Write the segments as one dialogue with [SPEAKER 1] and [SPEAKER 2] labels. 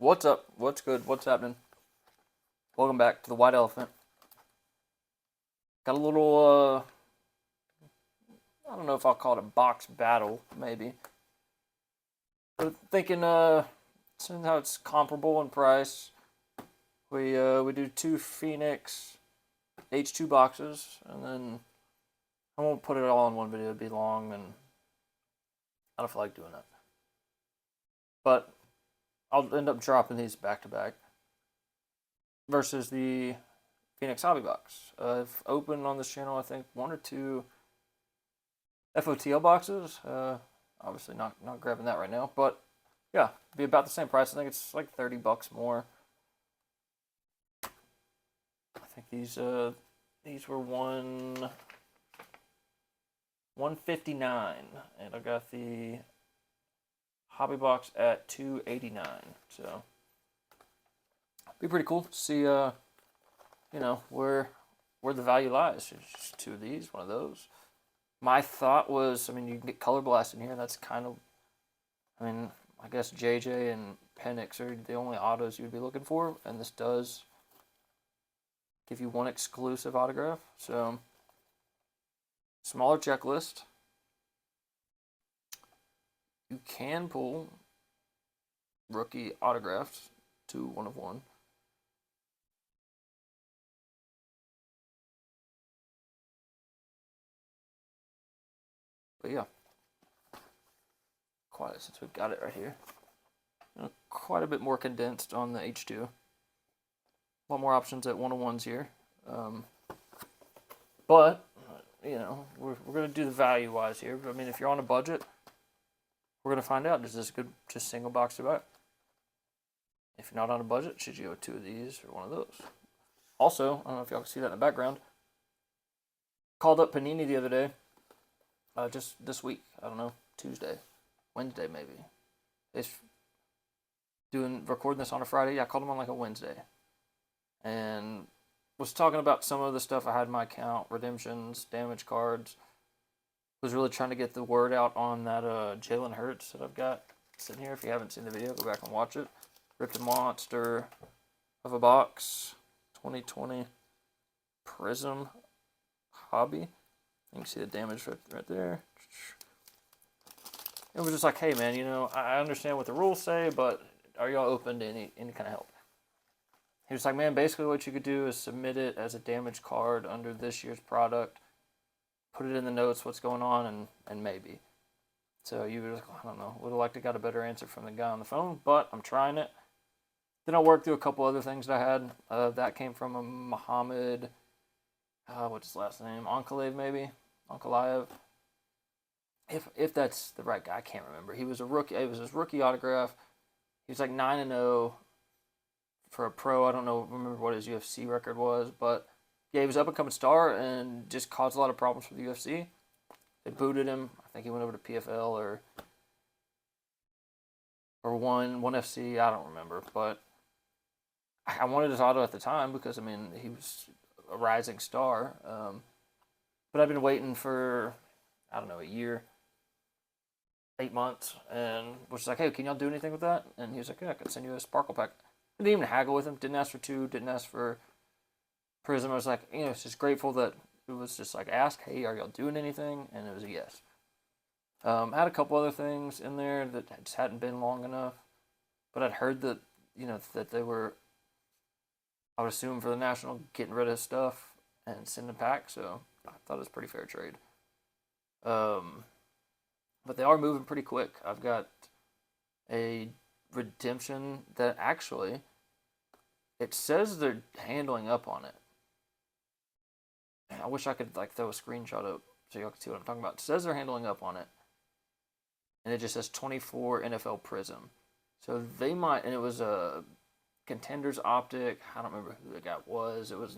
[SPEAKER 1] What's up? What's good? What's happening? Welcome back to the White Elephant. Got a little, I don't know if I'll call it a box battle, maybe. But thinking, seeing how it's comparable in price, we do two Phoenix H2 boxes, and then I won't put it all in one video, it'd be long, and I don't feel like doing that. But I'll end up dropping these back to back versus the Phoenix Hobby Box. I've opened on this channel, I think, one or two FOTL boxes. Obviously not grabbing that right now, but yeah, be about the same price. I think it's like $30 more. I think these were $159, and I got the Hobby Box at $289. So be pretty cool to see where the value lies. There's just two of these, one of those. My thought was, I mean, you can get Color Blast in here. That's kind of, I mean, I guess JJ and Penix are the only autos you'd be looking for, and this does give you one exclusive autograph. So, smaller checklist. You can pull rookie autographs to 1 of 1. But yeah, quiet since we've got it right here. Quite a bit more condensed on the H2. A lot more options at 1-on-1s here. But, we're going to do the value-wise here. But, I mean, if you're on a budget, we're going to find out, is this good just single box to buy? If you're not on a budget, should you go 2 of these or 1 of those? Also, I don't know if y'all can see that in the background, called up Panini the other day. Just this week, I don't know, Tuesday, Wednesday maybe. It's recording this on a Friday. Yeah, I called them on like a Wednesday. And was talking about some of the stuff I had in my account, redemptions, damage cards. Was really trying to get the word out on that Jalen Hurts that I've got sitting here. If you haven't seen the video, go back and watch it. Ripped a monster of a box, 2020 Prism Hobby. You can see the damage right there. It was just like, hey man, I understand what the rules say, but are y'all open to any kind of help? He was like, man, basically what you could do is submit it as a damage card under this year's product, put it in the notes what's going on, and maybe. So you were like, I don't know, would have liked to got a better answer from the guy on the phone, but I'm trying it. Then I worked through a couple other things that I had. That came from a Muhammad, what's his last name? Ankalaev, maybe? Ankalaev. If that's the right guy, I can't remember. He was a rookie. It was his rookie autograph. He was like 9-0 for a pro. I don't remember what his UFC record was, but yeah, he was up and coming star and just caused a lot of problems for the UFC. They booted him. I think he went over to PFL or one FC. I don't remember, but I wanted his auto at the time because, I mean, he was a rising star. But I've been waiting for, I don't know, a year, 8 months, and was like, hey, can y'all do anything with that? And he was like, yeah, I can send you a sparkle pack. I didn't even haggle with him. Didn't ask for 2. Didn't ask for Prism. I was like, it's just grateful that it was just like, ask, hey, are y'all doing anything? And it was a yes. I had a couple other things in there that just hadn't been long enough, but I'd heard that, that they were, I would assume for the National, getting rid of stuff and sending it back, so I thought it was a pretty fair trade. But they are moving pretty quick. I've got a redemption that actually, it says they're handling up on it. I wish I could throw a screenshot up so y'all can see what I'm talking about. It says they're handling up on it, and it just says 24 NFL Prism. So they might, and it was a Contenders Optic. I don't remember who the guy was. It was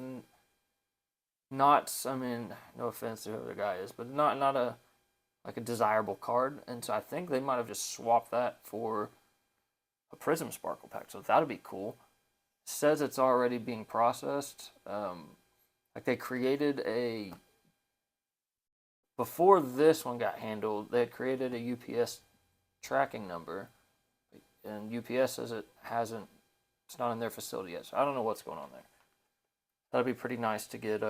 [SPEAKER 1] not, I mean, no offense to whoever the guy is, but not a desirable card. And so I think they might have just swapped that for a Prism Sparkle pack. So that'd be cool. It says it's already being processed. They created before this one got handled, they had created a UPS tracking number. and UPS says it's not in their facility yet. So I don't know what's going on there. That'd be pretty nice to get,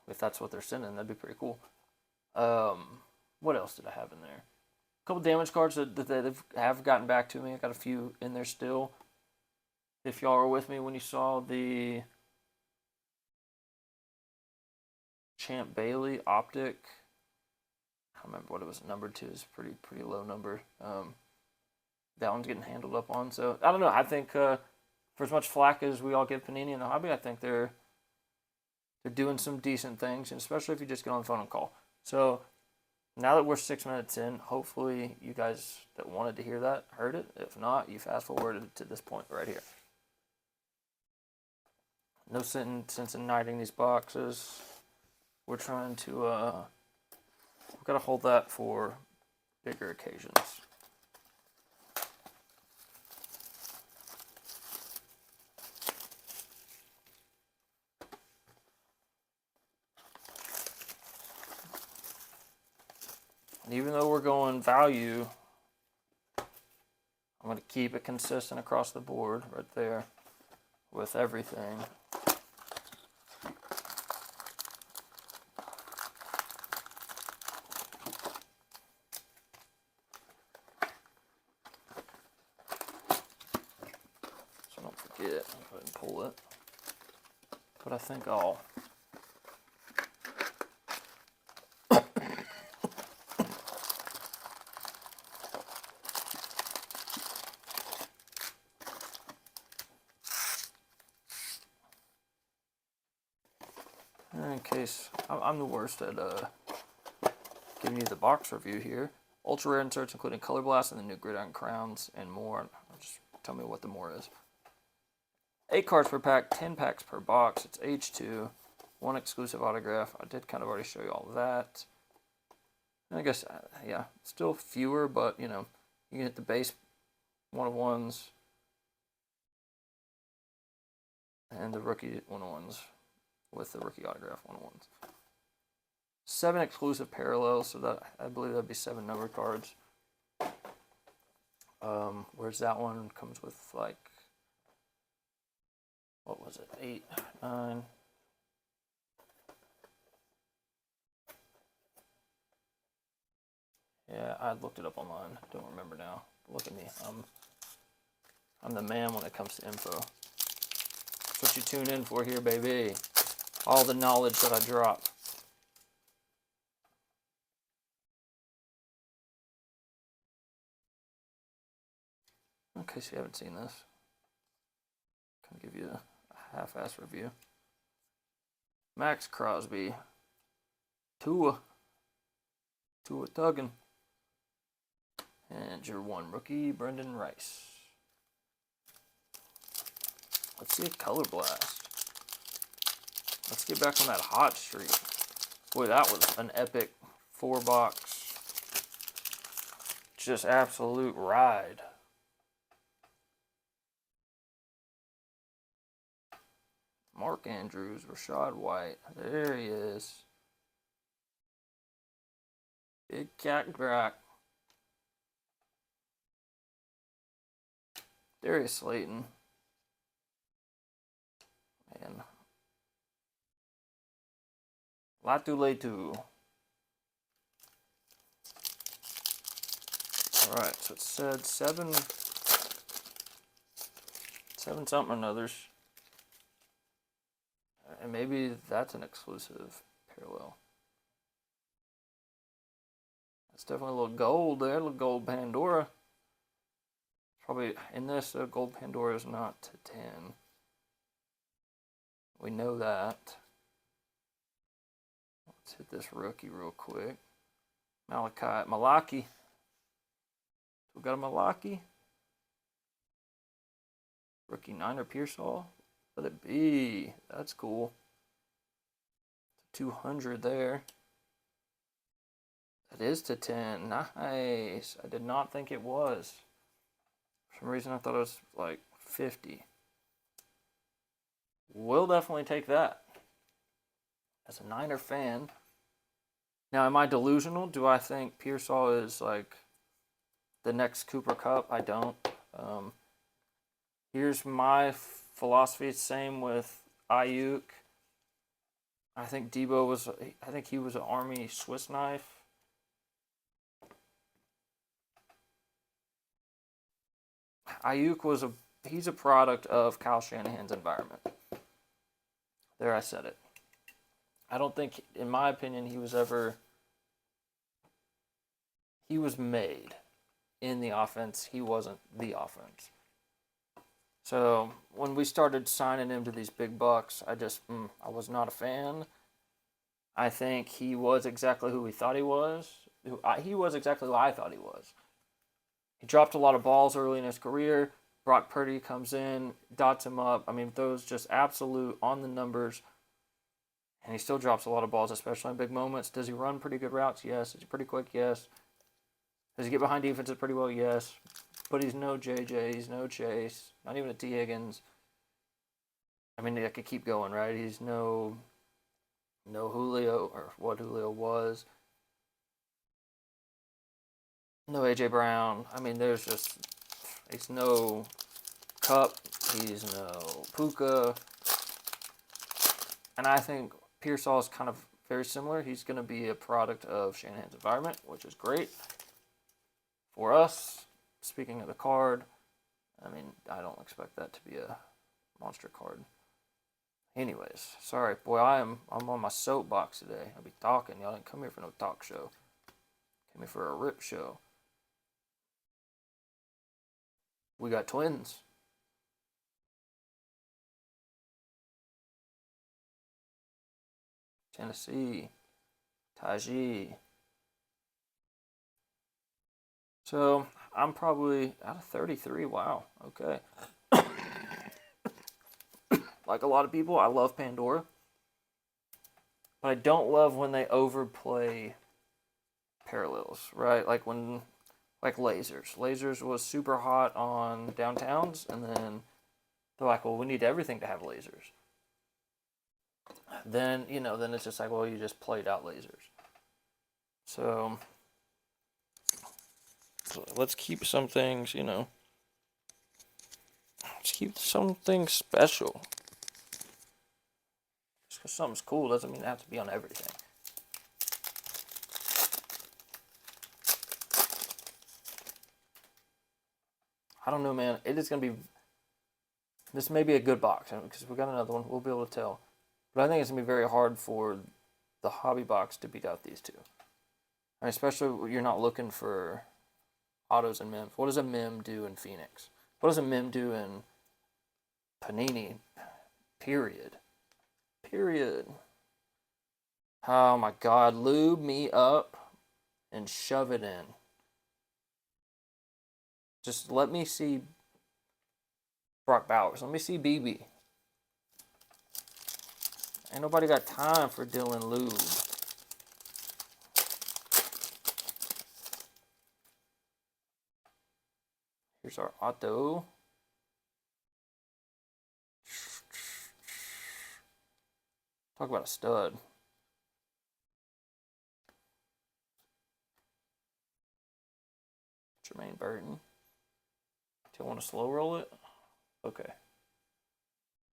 [SPEAKER 1] if that's what they're sending, that'd be pretty cool. What else did I have in there? A couple damage cards that they have gotten back to me. I got a few in there still. If y'all were with me when you saw the Champ Bailey Optic, I don't remember what it was numbered to. It's pretty low number. That one's getting handled up on. So I don't know. I think for as much flack as we all give Panini in the hobby, I think they're doing some decent things, and especially if you just get on the phone and call. So now that we're 6 minutes in, hopefully you guys that wanted to hear that heard it. If not, you fast forwarded to this point right here. No sense in knighting these boxes. We're trying to, we've got to hold that for bigger occasions. And even though we're going value, I'm going to keep it consistent across the board right there with everything. So don't forget, I'll go ahead and pull it. But I think I'll in case, I'm the worst at giving you the box review here. Ultra rare inserts including Color Blast and the new Gridiron Crowns and more. Just tell me what the more is. 8 cards per pack, 10 packs per box. It's H2, 1 exclusive autograph. I did kind of already show you all that. And I guess, yeah, still fewer, but you know, you can hit the base 1-of-1s and the rookie 1-of-1s. With the rookie autograph 1-of-1s. 7 exclusive parallels, so that I believe that'd be 7 number cards. Whereas that one comes with like, what was it? 8, 9. Yeah, I looked it up online. Don't remember now. Look at me. I'm the man when it comes to info. That's what you tune in for here, baby. All the knowledge that I drop. In case you haven't seen this, I'm gonna give you a half-ass review. Max Crosby, Tua Tuggin, and your 1 rookie, Brendan Rice. Let's see a Color Blast. Let's get back on that hot streak. Boy, that was an epic 4-box. Just absolute ride. Mark Andrews, Rashad White. There he is. Big Cat Grack. Darius Slayton. Man. Latu Letu. Alright, so it said 7 something or others. And maybe that's an exclusive parallel. That's definitely a little gold there, a little gold Pandora. Probably in this, gold Pandora is not to 10. We know that. Let's hit this rookie real quick. Malaki. We got a Malaki. Rookie Niner Pearsall. Let it be. That's cool. 200 there. That is to 10. Nice. I did not think it was. For some reason I thought it was like 50. We'll definitely take that. As a Niner fan. Now, am I delusional? Do I think Pearsall is like the next Cooper Cup. I don't. Here's my philosophy. Same with Ayuk. I think Debo was. I think he was an Army Swiss knife. Ayuk was a. He's a product of Kyle Shanahan's environment. There, I said it. I don't think, in my opinion, he was ever. He was made in the offense. He wasn't the offense. So when we started signing him to these big bucks, I was not a fan. I think he was exactly who we thought he was. He was exactly what I thought he was. He dropped a lot of balls early in his career. Brock Purdy comes in, dots him up. I mean, those just absolute on the numbers. And he still drops a lot of balls, especially in big moments. Does he run pretty good routes? Yes. Is he pretty quick? Yes. Does he get behind defenses pretty well? Yes. But he's no JJ. He's no Chase. Not even a T. Higgins. I mean, I could keep going, right? He's no Julio, or what Julio was. No A.J. Brown. I mean, he's no Cup. He's no Puka. And I think Pearsall is kind of very similar. He's going to be a product of Shanahan's environment, which is great. For us, speaking of the card, I mean, I don't expect that to be a monster card. Anyways, sorry, boy, I'm on my soapbox today. I'll be talking. Y'all didn't come here for no talk show. Came here for a rip show. We got twins. Tennessee. Tajee. So, I'm probably out of 33. Wow. Okay. Like a lot of people, I love Pandora. But I don't love when they overplay parallels, right? Like lasers. Lasers was super hot on downtowns, and then they're like, well, we need everything to have lasers. Then it's just like, well, you just played out lasers. So let's keep some things, let's keep something special. Just because something's cool doesn't mean it has to be on everything. I don't know, man. It is going to be... This may be a good box, because we got another one. We'll be able to tell. But I think it's going to be very hard for the hobby box to beat out these two. And especially when you're not looking for autos and mems. What does a mem do in Phoenix? What does a mem do in Panini? Period. Oh my God. Lube me up and shove it in. Just let me see Brock Bowers. Let me see BB. Ain't nobody got time for Dylan Lube. Here's our auto. Talk about a stud. Jermaine Burton. Do you want to slow roll it? Okay.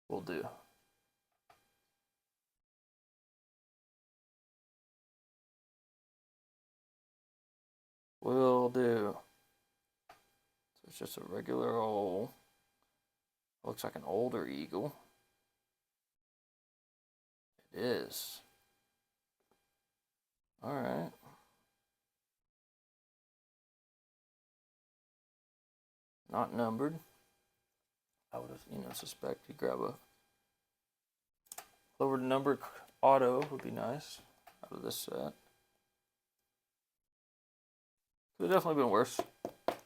[SPEAKER 1] Will do. Will do. So it's just a regular old... Looks like an older eagle. It is. Alright. Not numbered. I would have, suspect you grab a lower numbered auto would be nice out of this set. Could have definitely been worse.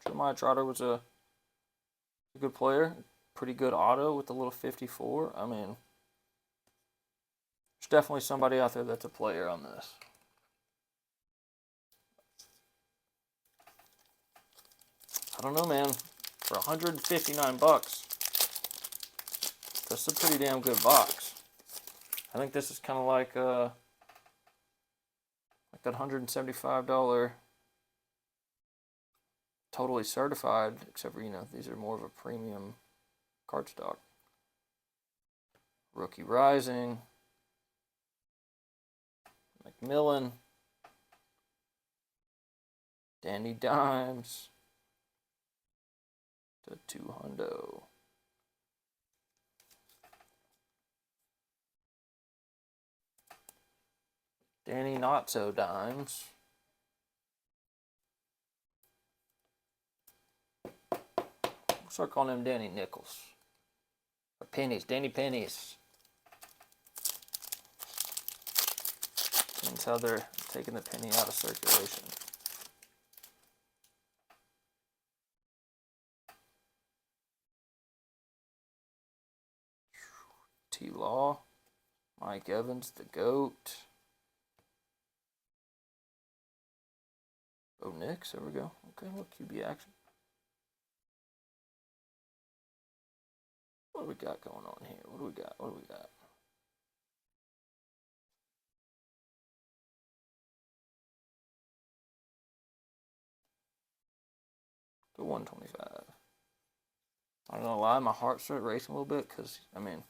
[SPEAKER 1] Jeremiah Trotter was a good player. Pretty good auto with the little 54. I mean, there's definitely somebody out there that's a player on this. I don't know, man. For $159, that's a pretty damn good box. I think this is kind of like that $175 totally certified, except for, you know, these are more of a premium cardstock. Rookie Rising, McMillan, Danny Dimes, to 200. Danny Not So Dimes. We'll start calling him Danny Nickels. Or Pennies, Danny Pennies. That's how they're taking the penny out of circulation. T-Law, Mike Evans, the GOAT. Oh, Knicks, there we go. Okay, look, QB action. What do we got going on here? What do we got? What do we got? To 125. I don't know why my heart started racing a little bit because, I mean,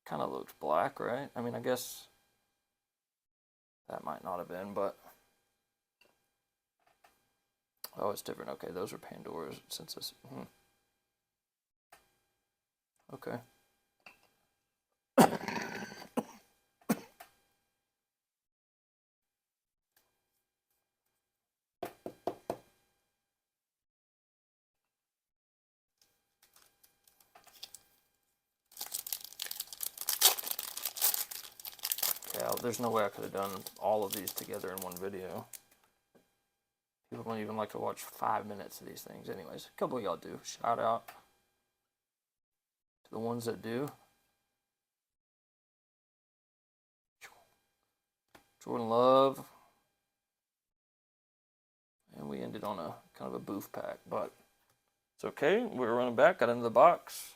[SPEAKER 1] kind of looks black, right? I mean, I guess that might not have been, but. Oh, it's different. Okay, those are Pandora's since this. Okay. Yeah, there's no way I could have done all of these together in one video. People don't even like to watch 5 minutes of these things. Anyways, a couple of y'all do. Shout out to the ones that do. Jordan Love. And we ended on a kind of a boof pack, but it's okay. We're running back, got into the box.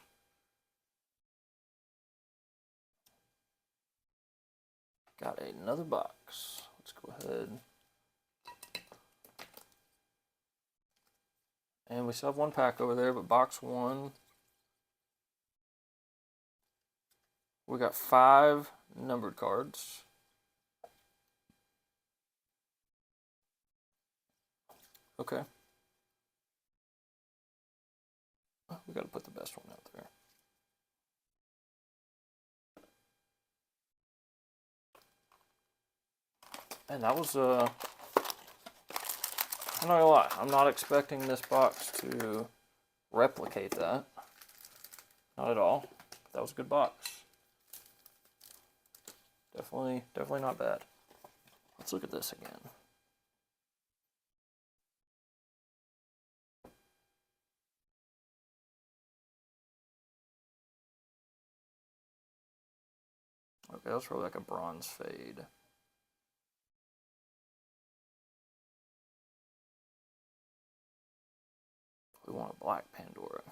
[SPEAKER 1] Got another box. Let's go ahead. And we still have one pack over there, but box one. We got 5 numbered cards. Okay. We got to put the best one out there. And that was, I'm not gonna lie, I'm not expecting this box to replicate that. Not at all. That was a good box. Definitely not bad. Let's look at this again. Okay, that's probably like a bronze fade. We want a black Pandora.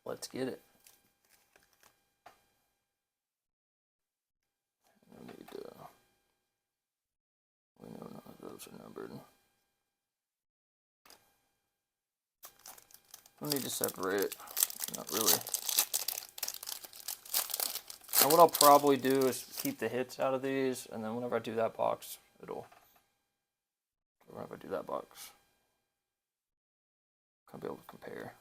[SPEAKER 1] Let's get it. We know none of those are numbered. We need to separate it. Not really. And what I'll probably do is keep the hits out of these, and then whenever I do that box, whenever I do that box, I'll be able to compare.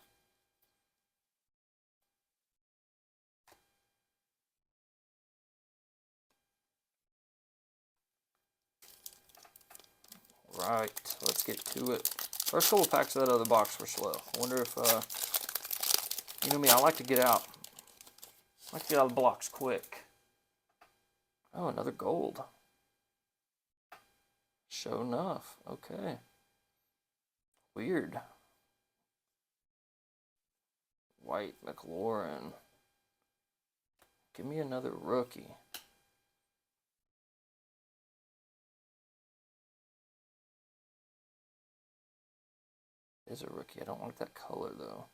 [SPEAKER 1] Right, let's get to it. First couple packs of that other box were slow. I wonder if, you know me, I like to get out. I like to get out of the blocks quick. Oh, another gold. Sure enough. Okay. Weird. White McLaurin. Give me another rookie. is a rookie. I don't like that color, though.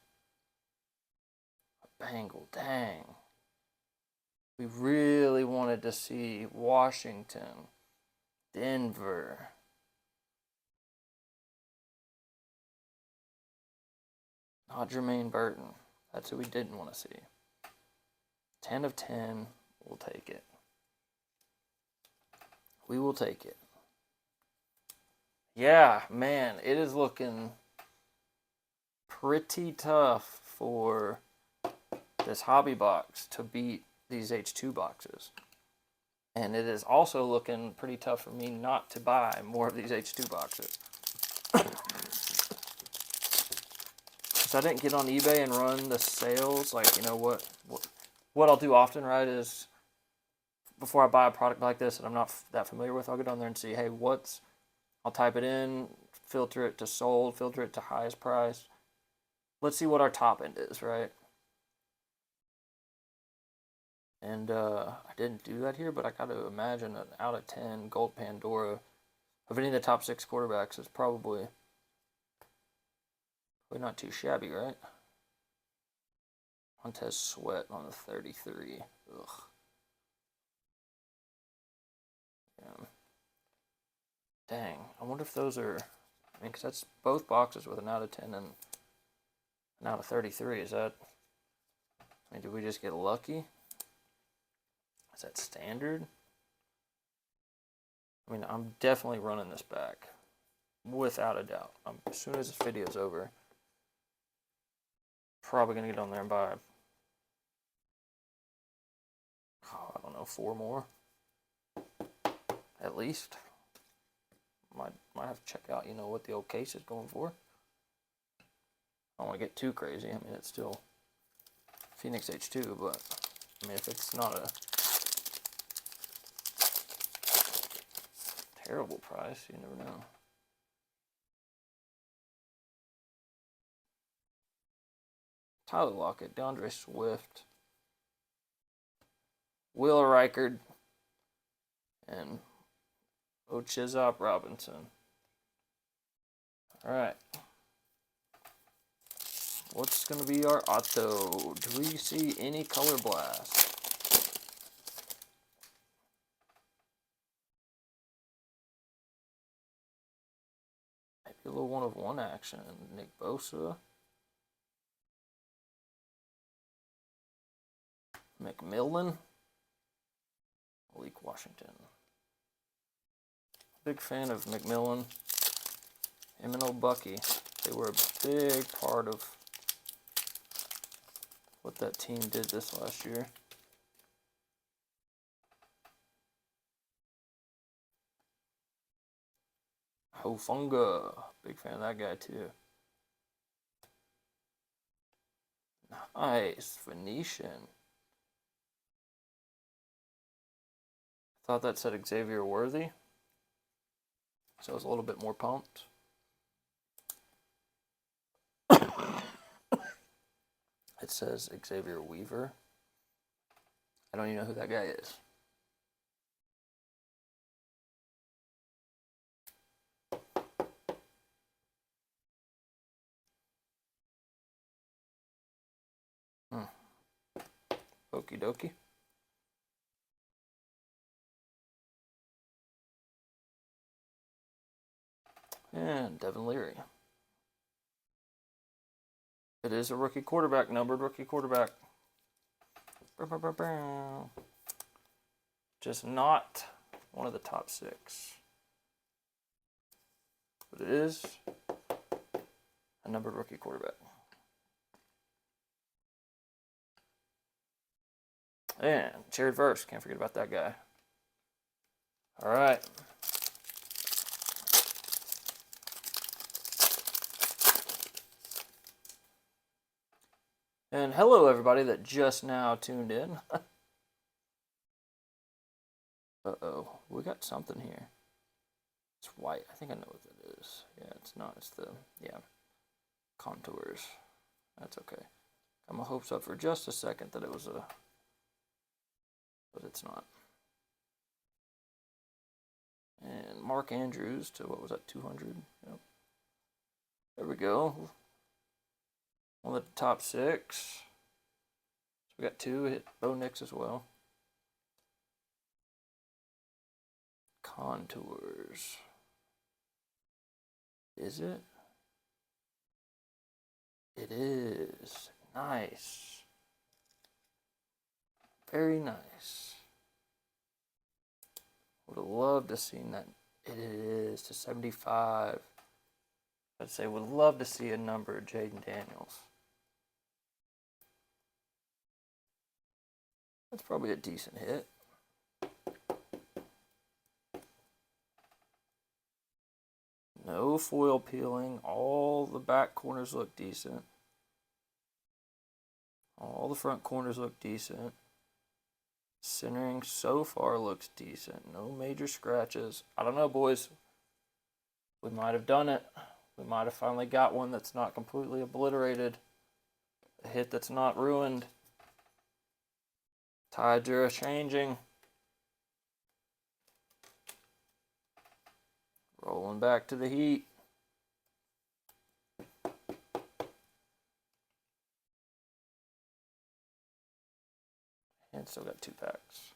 [SPEAKER 1] A Bengal, dang. We really wanted to see Washington, Denver. Not Jermaine Burton. That's who we didn't want to see. 10 of 10. We'll take it. We will take it. Yeah, man, it is looking pretty tough for this hobby box to beat these H2 boxes. And it is also looking pretty tough for me not to buy more of these H2 boxes. So I didn't get on eBay and run the sales. Like, you know what I'll do often, right, is before I buy a product like this that I'm not that familiar with, I'll get on there and see, hey, I'll type it in, filter it to sold, filter it to highest price. Let's see what our top end is, right? And I didn't do that here, but I got to imagine an out of 10 gold Pandora of any of the top 6 quarterbacks is probably not too shabby, right? Montez Sweat on the 33. Ugh. Yeah. Dang. I wonder if those are... I mean, because that's both boxes with an out of 10 and an out of 33. Is that... I mean, did we just get lucky? Is that standard? I mean, I'm definitely running this back. Without a doubt. As soon as this video's over, probably going to get on there and buy, I don't know, 4 more. At least. Might have to check out, you know, what the old case is going for. I don't want to get too crazy. I mean, it's still Phoenix H2, but I mean, if it's not a terrible price, you never know. Tyler Lockett, DeAndre Swift, Will Reichard, and Ochizop Robinson. All right. What's going to be our auto? Do we see any color blast? Maybe a little 1-of-1 action. Nick Bosa. McMillan. Malik Washington. Big fan of McMillan. Him and old Bucky. They were a big part of what that team did this last year. Hofunga. Big fan of that guy too. Nice. Venetian. Thought that said Xavier Worthy. So I was a little bit more pumped. It says Xavier Weaver. I don't even know who that guy is. Okie dokie. And Devin Leary. It is a rookie quarterback, numbered rookie quarterback. Just not one of the top 6. But it is a numbered rookie quarterback. And Jared Verse, can't forget about that guy. All right. And hello, everybody that just now tuned in. Uh-oh, we got something here. It's white. I think I know what that is. Yeah, it's not. It's the, contours. That's okay. Got my hopes up for just a second that it was a, but it's not. And Mark Andrews to, what was that, 200? Yep. There we go. go. One of the top 6. So we got 2 hit Bo Nix as well. Contours. Is it? It is. Nice. Very nice. Would have loved to see that. It is to 75. I'd say would love to see a number of Jaden Daniels. That's probably a decent hit. No foil peeling. All the back corners look decent. All the front corners look decent. Centering so far looks decent. No major scratches. I don't know, boys. We might have done it. We might have finally got one that's not completely obliterated. A hit that's not ruined. Tides are changing. Rolling back to the heat. And still got 2 packs.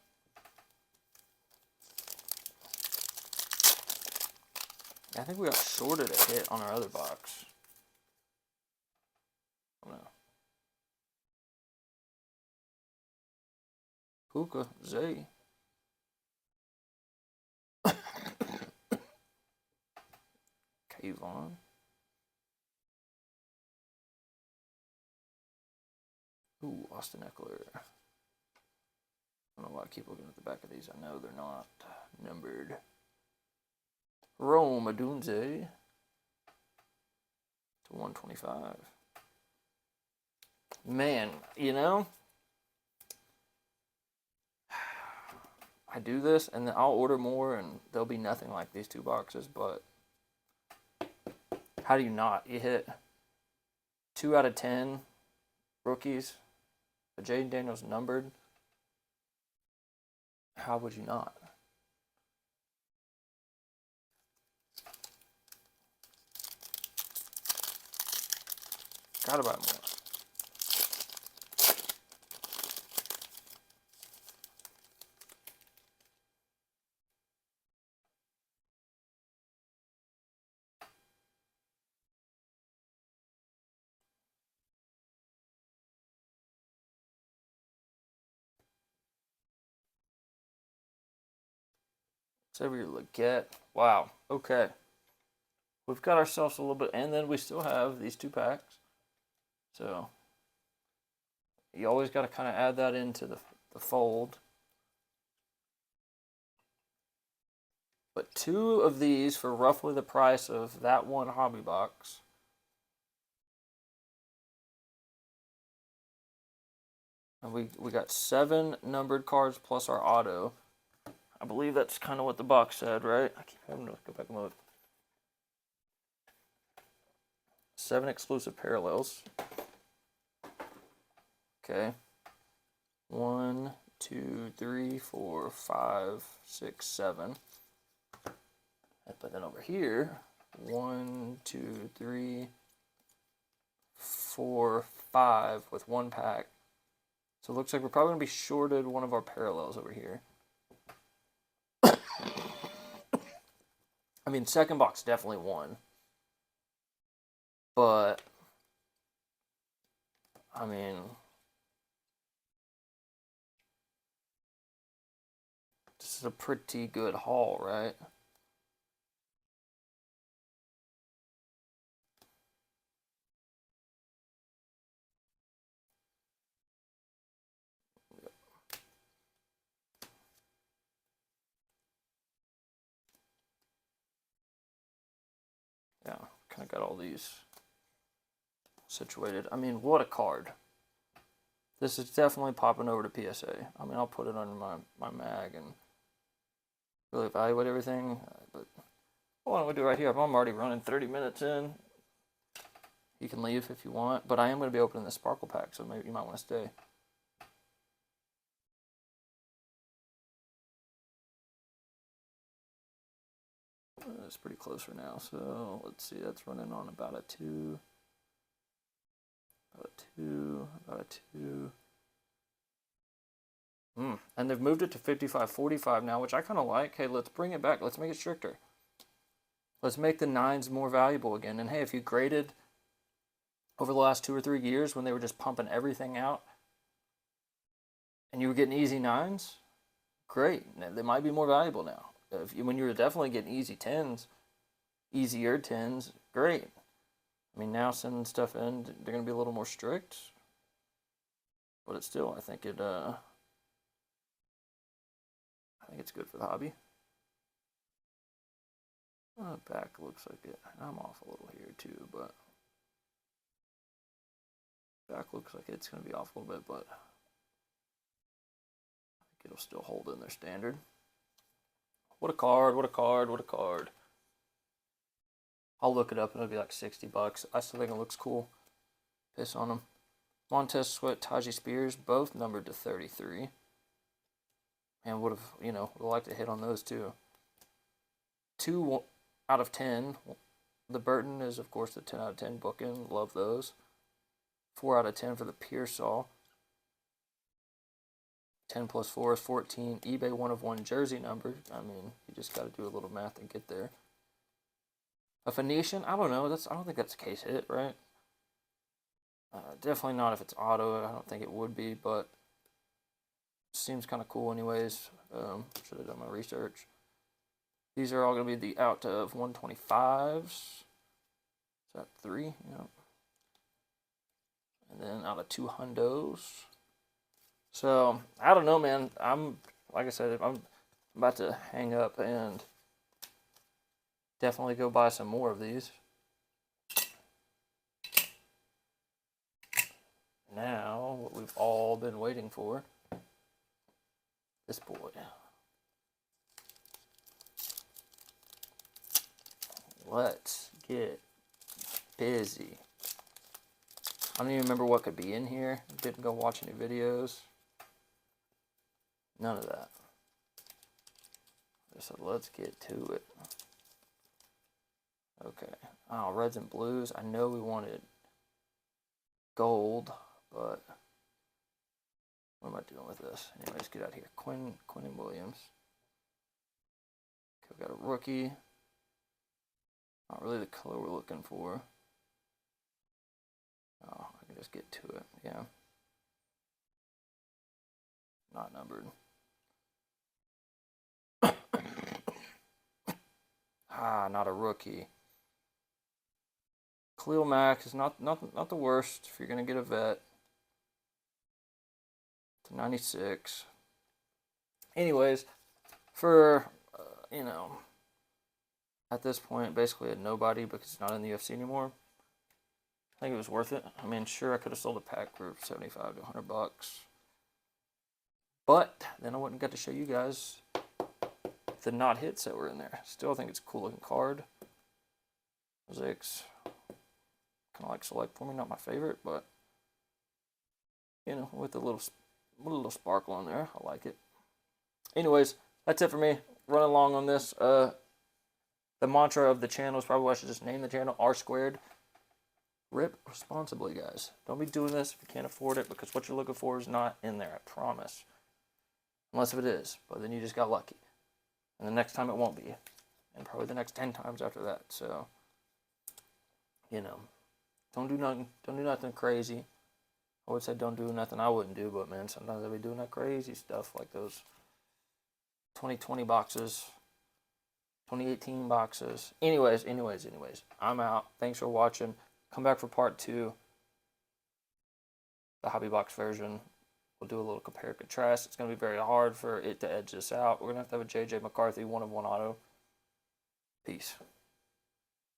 [SPEAKER 1] I think we got shorted a hit on our other box. Oh no. Puka, Zay. Kayvon. Ooh, Austin Eckler. I don't know why I keep looking at the back of these. I know they're not numbered. Rome Adunze to 125. Man, you know, I do this and then I'll order more and there'll be nothing like these 2 boxes, but how do you not? You hit 2 out of 10 rookies, but Jaden Daniels numbered. How would you not? Gotta buy more. Xavier Legette. Wow. Okay. We've got ourselves a little bit, and then we still have these 2 packs. So you always got to kind of add that into the fold. But 2 of these for roughly the price of that one hobby box. And we got 7 numbered cards plus our auto. I believe that's kind of what the box said, right? I keep having to go back and look. 7 exclusive parallels. Okay. 1, 2, 3, 4, 5, 6, 7. But then over here, 1, 2, 3, 4, 5 with 1 pack. So it looks like we're probably going to be shorted one of our parallels over here. I mean, second box definitely won. But, I mean, this is a pretty good haul, right? Yeah, kind of got all these situated. I mean, what a card. This is definitely popping over to PSA. I mean, I'll put it on my mag and really evaluate everything. But why don't we do right here? I'm already running 30 minutes in. You can leave if you want, but I am going to be opening the Sparkle pack, so maybe you might want to stay. It's pretty close for now. So let's see, that's running on about a 2. About a 2. About a 2. And they've moved it to 55-45 now, which I kind of like. Hey, let's bring it back. Let's make it stricter. Let's make the 9s more valuable again. And hey, if you graded over the last 2 or 3 years when they were just pumping everything out and you were getting easy 9s, great. They might be more valuable now. When you were definitely getting easy 10s, easier 10s, great. I mean, now sending stuff in, they're going to be a little more strict. But it's still, I think it's good for the hobby. Back looks like it. I'm off a little here too, but back looks like it's going to be off a little bit, but I think it'll still hold in their standard. What a card, what a card, what a card. I'll look it up and it'll be like $60. I still think it looks cool. Piss on them. Montez Sweat, Taji Spears, both numbered to 33. And would have, liked to hit on those too. 2 out of 10. The Burton is, of course, the 10 out of 10 booking. Love those. 4 out of 10 for the Pearsall. 10 plus 4 is 14. eBay 1 of 1 jersey number. I mean, you just got to do a little math and get there. A Phoenician, I don't know. I don't think that's a case hit, right? Definitely not if it's auto. I don't think it would be, but seems kind of cool anyways. Should have done my research. These are all going to be the out of 125s. Is that 3? Yep. And then out of 2 hundos. So, I don't know, man. Like I said, I'm about to hang up and definitely go buy some more of these. Now, what we've all been waiting for. This boy. Let's get busy. I don't even remember what could be in here. Didn't go watch any videos. None of that. So let's get to it. Okay. Oh, reds and blues. I know we wanted gold, but what am I doing with this? Anyways, get out of here. Quinn and Williams. Okay, we got a rookie. Not really the color we're looking for. Oh, I can just get to it. Yeah. Not numbered. Not a rookie. Khalil Mack is not the worst if you're gonna get a vet. To 96. Anyways, for at this point, basically a nobody because it's not in the UFC anymore. I think it was worth it. I mean, sure, I could have sold a pack for $75 to $100, but then I wouldn't get to show you guys the not hits that were in there. Still think it's a cool looking card. Mosaics, kind of like select for me, not my favorite, but with a little sparkle in there, I like it. Anyways, that's it for me. Running long on this. The mantra of the channel is probably what I should just name the channel, R squared. Rip responsibly, guys. Don't be doing this if you can't afford it, because what you're looking for is not in there, I promise. Unless if it is, but then you just got lucky. And the next time it won't be. And probably the next 10 times after that. So, don't do nothing crazy. I would say don't do nothing I wouldn't do, but man, sometimes I'll be doing that crazy stuff like those 2020 boxes, 2018 boxes. Anyways, I'm out. Thanks for watching. Come back for part 2, the hobby box version. We'll do a little compare and contrast. It's going to be very hard for it to edge this out. We're going to have a JJ McCarthy 1 of 1 auto. Peace.